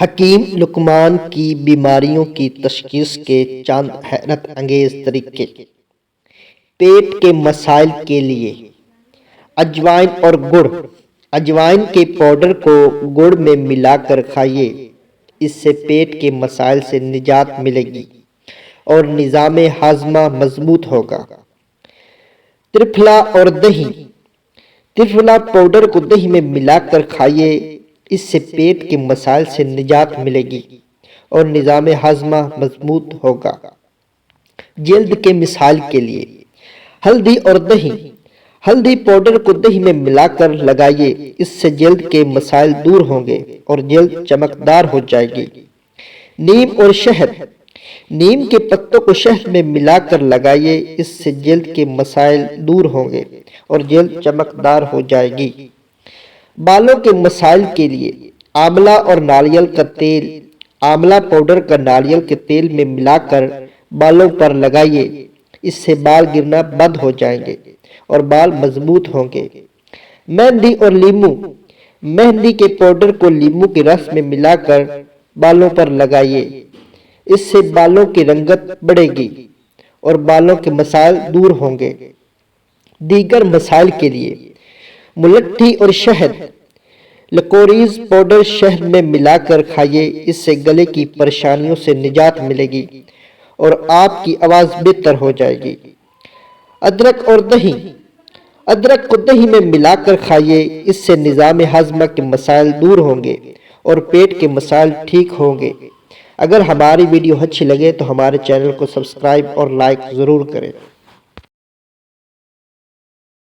حکیم لقمان کی بیماریوں کی تشخیص کے چند حیرت انگیز طریقے۔ پیٹ کے مسائل کے لیے اجوائن اور گڑ۔ اجوائن کے پاؤڈر کو گڑ میں ملا کر کھائیے، اس سے پیٹ کے مسائل سے نجات ملے گی اور نظام ہاضمہ مضبوط ہوگا۔ ترفلا اور دہی۔ ترفلا پاؤڈر کو دہی میں ملا کر کھائیے، اس سے پیٹ کے مسائل سے نجات ملے گی اور نظام ہاضمہ مضبوط ہوگا۔ جلد کے مسائل کے لیے ہلدی اور دہی۔ ہلدی پاؤڈر کو دہی میں ملا کر لگائیے، اس سے جلد کے مسائل دور ہوں گے اور جلد چمکدار ہو جائے گی۔ نیم اور شہد۔ نیم کے پتوں کو شہد میں ملا کر لگائیے، اس سے جلد کے مسائل دور ہوں گے اور جلد چمکدار ہو جائے گی۔ بالوں کے مسائل کے لیے آملہ اور ناریل کا تیل۔ آملہ پاؤڈر کا ناریل کے تیل میں ملا کر بالوں پر لگائیے، اس سے بال گرنا بند ہو جائیں گے اور بال مضبوط ہوں گے۔ مہندی اور لیمو۔ مہندی کے پاؤڈر کو لیمو کے رس میں ملا کر بالوں پر لگائیے، اس سے بالوں کی رنگت بڑھے گی اور بالوں کے مسائل دور ہوں گے۔ دیگر مسائل کے لیے ملٹھی اور شہد۔ لیکوریز پاؤڈر شہد میں ملا کر کھائیے، اس سے گلے کی پریشانیوں سے نجات ملے گی اور آپ کی آواز بہتر ہو جائے گی۔ ادرک اور دہی۔ ادرک کو دہی میں ملا کر کھائیے، اس سے نظام ہاضمہ کے مسائل دور ہوں گے اور پیٹ کے مسائل ٹھیک ہوں گے۔ اگر ہماری ویڈیو اچھی لگے تو ہمارے چینل کو سبسکرائب اور لائک ضرور کریں۔